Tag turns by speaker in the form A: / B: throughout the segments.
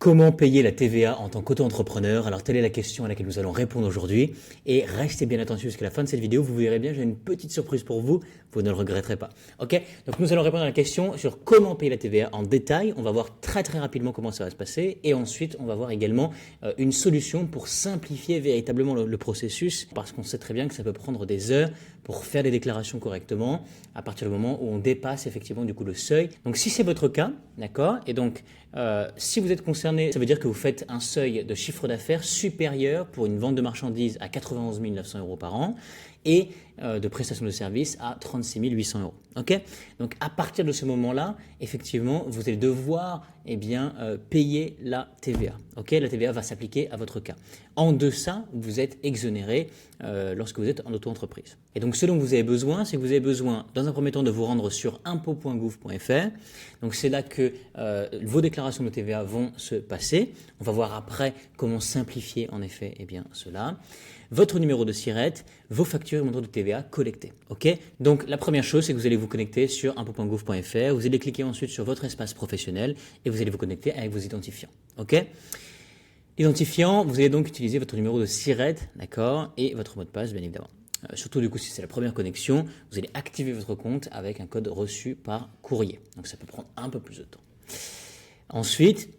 A: Comment payer la TVA en tant qu'auto-entrepreneur? Alors telle est la question à laquelle nous allons répondre aujourd'hui et restez bien attentifs jusqu'à la fin de cette vidéo, vous verrez bien, j'ai une petite surprise pour vous, vous ne le regretterez pas. Ok? Donc nous allons répondre à la question sur comment payer la TVA en détail, on va voir très rapidement comment ça va se passer et ensuite on va voir également une solution pour simplifier véritablement le processus parce qu'on sait très bien que ça peut prendre des heures pour faire des déclarations correctement à partir du moment où on dépasse effectivement du coup le seuil. Donc si c'est votre cas, d'accord, et donc si vous êtes concerné, ça veut dire que vous faites un seuil de chiffre d'affaires supérieur pour une vente de marchandises à 91 900 euros par an et de prestations de services à 36 800 euros. Ok? Donc à partir de ce moment-là, effectivement, vous allez devoir payer la TVA. Ok? La TVA va s'appliquer à votre cas. En deçà, vous êtes exonéré lorsque vous êtes en auto-entreprise. Et donc ce dont vous avez besoin, c'est que vous avez besoin dans un premier temps de vous rendre sur impôt.gouv.fr. Donc c'est là que vos déclarations de TVA vont se passer. On va voir après comment simplifier en effet cela. Votre numéro de SIRET, vos factures et montants de TVA collectés. Ok? Donc la première chose, c'est que vous allez vous connecter sur impôt.gouv.fr. Vous allez cliquer ensuite sur votre espace professionnel et vous allez vous connecter avec vos identifiants. Ok? L'identifiant, vous allez donc utiliser votre numéro de SIRET, d'accord, et votre mot de passe, bien évidemment. Surtout du coup si c'est la première connexion, vous allez activer votre compte avec un code reçu par courrier. Donc ça peut prendre un peu plus de temps. Ensuite,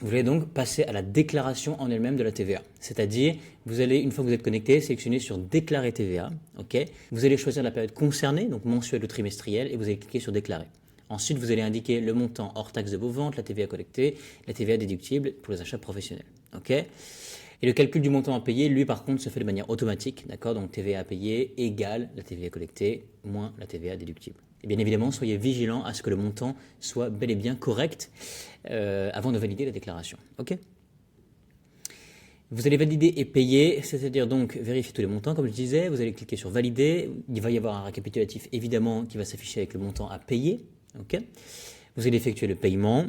A: vous allez donc passer à la déclaration en elle-même de la TVA. C'est-à-dire, vous allez, une fois que vous êtes connecté, sélectionner sur déclarer TVA. Ok. Vous allez choisir la période concernée, donc mensuelle ou trimestrielle, et vous allez cliquer sur déclarer. Ensuite, vous allez indiquer le montant hors taxe de vos ventes, la TVA collectée, la TVA déductible pour les achats professionnels. Ok. Et le calcul du montant à payer, lui par contre, se fait de manière automatique. D'accord. Donc TVA à payer égale la TVA collectée moins la TVA déductible. Et bien évidemment, soyez vigilant à ce que le montant soit bel et bien correct avant de valider la déclaration. Ok? Vous allez valider et payer, c'est-à-dire donc vérifier tous les montants, comme je disais. Vous allez cliquer sur valider. Il va y avoir un récapitulatif évidemment qui va s'afficher avec le montant à payer. Ok? Vous allez effectuer le paiement.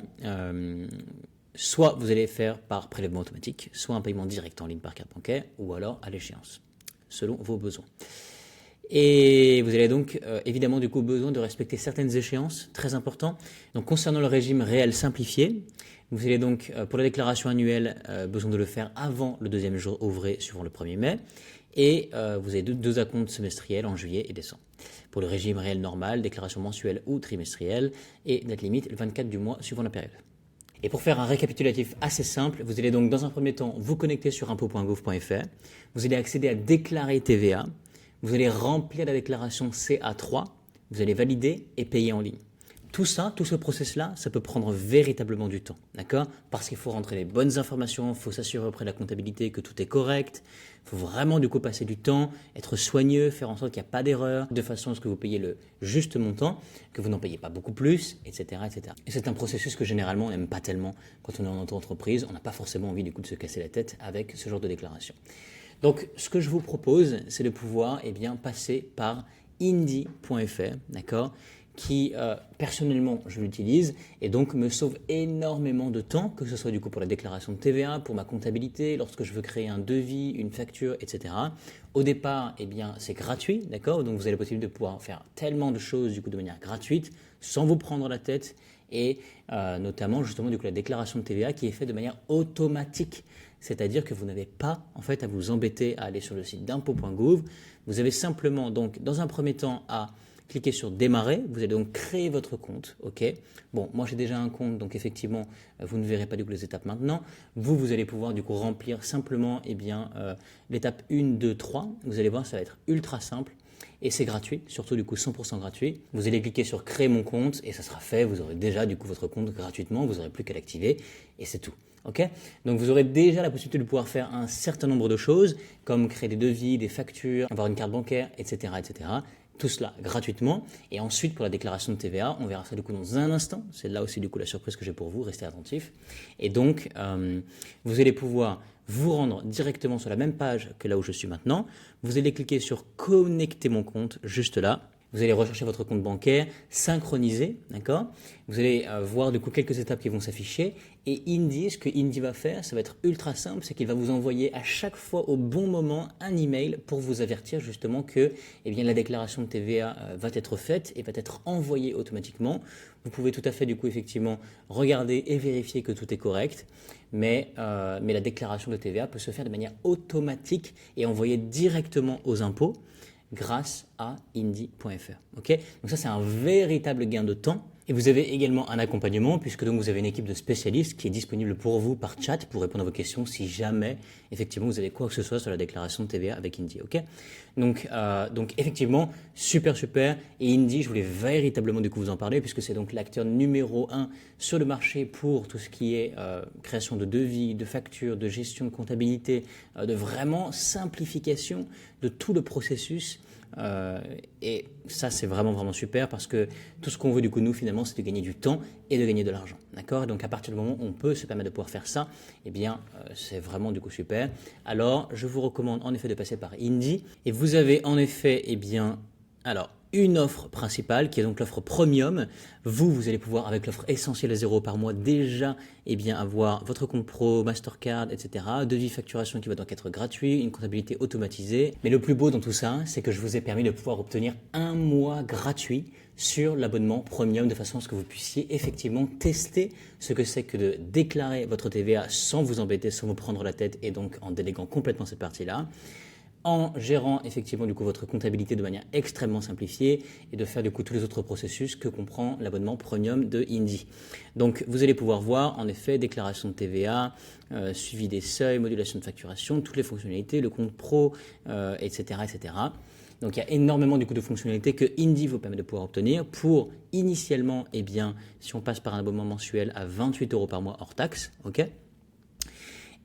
A: Soit vous allez faire par prélèvement automatique, soit un paiement direct en ligne par carte bancaire, ou alors à l'échéance, selon vos besoins. Et vous avez donc évidemment du coup besoin de respecter certaines échéances, très important. Donc concernant le régime réel simplifié, vous allez donc pour la déclaration annuelle besoin de le faire avant le deuxième jour ouvré suivant le 1er mai. Et vous avez deux acomptes semestriels en juillet et décembre. Pour le régime réel normal, déclaration mensuelle ou trimestrielle et date limite le 24 du mois suivant la période. Et pour faire un récapitulatif assez simple, vous allez donc dans un premier temps vous connecter sur impôt.gouv.fr. Vous allez accéder à déclarer TVA. Vous allez remplir la déclaration CA3, vous allez valider et payer en ligne. Tout ça, tout ce process-là, ça peut prendre véritablement du temps, d'accord? Parce qu'il faut rentrer les bonnes informations, il faut s'assurer auprès de la comptabilité que tout est correct, il faut vraiment du coup passer du temps, être soigneux, faire en sorte qu'il n'y a pas d'erreur, de façon à ce que vous payiez le juste montant, que vous n'en payez pas beaucoup plus, etc., etc. Et c'est un processus que généralement on n'aime pas tellement quand on est en auto-entreprise, on n'a pas forcément envie du coup de se casser la tête avec ce genre de déclaration. Donc, ce que je vous propose, c'est de pouvoir passer par Indy.fr, d'accord, qui personnellement je l'utilise et donc me sauve énormément de temps, que ce soit du coup pour la déclaration de TVA, pour ma comptabilité, lorsque je veux créer un devis, une facture, etc. Au départ, c'est gratuit, d'accord, donc vous avez la possibilité de pouvoir faire tellement de choses du coup de manière gratuite, sans vous prendre la tête et notamment justement du coup la déclaration de TVA qui est faite de manière automatique. C'est-à-dire que vous n'avez pas en fait à vous embêter à aller sur le site d'impôt.gouv. Vous avez simplement donc dans un premier temps à cliquer sur démarrer. Vous allez donc créer votre compte. Ok. Bon, moi j'ai déjà un compte, donc effectivement vous ne verrez pas du coup les étapes maintenant. Vous allez pouvoir du coup remplir simplement l'étape 1, 2, 3. Vous allez voir, ça va être ultra simple. Et c'est gratuit, surtout du coup 100% gratuit. Vous allez cliquer sur créer mon compte et ça sera fait. Vous aurez déjà du coup votre compte gratuitement. Vous n'aurez plus qu'à l'activer et c'est tout. Ok, donc vous aurez déjà la possibilité de pouvoir faire un certain nombre de choses, comme créer des devis, des factures, avoir une carte bancaire, etc., etc. Tout cela gratuitement. Et ensuite, pour la déclaration de TVA, on verra ça du coup dans un instant. C'est là aussi du coup la surprise que j'ai pour vous. Restez attentifs. Et donc, vous allez pouvoir vous rendre directement sur la même page que là où je suis maintenant. Vous allez cliquer sur connecter mon compte juste là. Vous allez rechercher votre compte bancaire, synchroniser, d'accord? Vous allez voir du coup quelques étapes qui vont s'afficher Et Indy, ce que Indy va faire, ça va être ultra simple, c'est qu'il va vous envoyer à chaque fois au bon moment un email pour vous avertir justement que eh bien, la déclaration de TVA va être faite et va être envoyée automatiquement. Vous pouvez tout à fait du coup effectivement regarder et vérifier que tout est correct, mais la déclaration de TVA peut se faire de manière automatique et envoyée directement aux impôts grâce à Indy.fr. Okay, donc ça, c'est un véritable gain de temps. Et vous avez également un accompagnement puisque donc vous avez une équipe de spécialistes qui est disponible pour vous par chat pour répondre à vos questions si jamais effectivement vous avez quoi que ce soit sur la déclaration de TVA avec Indy. Okay, donc effectivement super et Indy, je voulais véritablement du coup vous en parler puisque c'est donc l'acteur numéro 1 sur le marché pour tout ce qui est création de devis, de factures, de gestion de comptabilité, de vraiment simplification de tout le processus. Et ça, c'est vraiment super parce que tout ce qu'on veut du coup nous finalement, c'est de gagner du temps et de gagner de l'argent, d'accord? Donc à partir du moment où on peut se permettre de pouvoir faire ça, eh bien c'est vraiment du coup super. Alors je vous recommande en effet de passer par Indy et vous avez en effet une offre principale qui est donc l'offre premium. Vous allez pouvoir avec l'offre essentielle à 0 par mois déjà avoir votre compte pro, Mastercard, etc. Devis facturation qui va donc être gratuit, une comptabilité automatisée. Mais le plus beau dans tout ça, c'est que je vous ai permis de pouvoir obtenir un mois gratuit sur l'abonnement premium de façon à ce que vous puissiez effectivement tester ce que c'est que de déclarer votre TVA sans vous embêter, sans vous prendre la tête et donc en déléguant complètement cette partie-là, en gérant effectivement du coup votre comptabilité de manière extrêmement simplifiée et de faire du coup tous les autres processus que comprend l'abonnement premium de Indy. Donc vous allez pouvoir voir en effet déclaration de TVA, suivi des seuils, modulation de facturation, toutes les fonctionnalités, le compte pro, etc. Donc il y a énormément du coup de fonctionnalités que Indy vous permet de pouvoir obtenir pour initialement, si on passe par un abonnement mensuel à 28 € par mois hors taxe, ok.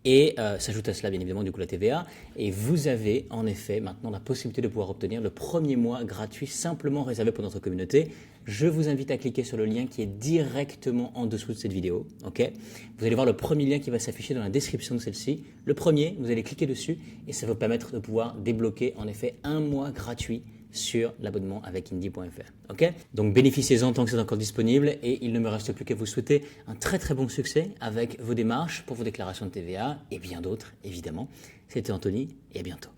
A: Et s'ajoute à cela bien évidemment du coup la TVA et vous avez en effet maintenant la possibilité de pouvoir obtenir le premier mois gratuit simplement réservé pour notre communauté. Je vous invite à cliquer sur le lien qui est directement en dessous de cette vidéo. Okay, vous allez voir le premier lien qui va s'afficher dans la description de celle-ci. Le premier, vous allez cliquer dessus et ça va vous permettre de pouvoir débloquer en effet un mois gratuit sur l'abonnement avec Indy.fr. Okay, donc bénéficiez-en tant que c'est encore disponible et il ne me reste plus qu'à vous souhaiter un très bon succès avec vos démarches pour vos déclarations de TVA et bien d'autres évidemment. C'était Anthony et à bientôt.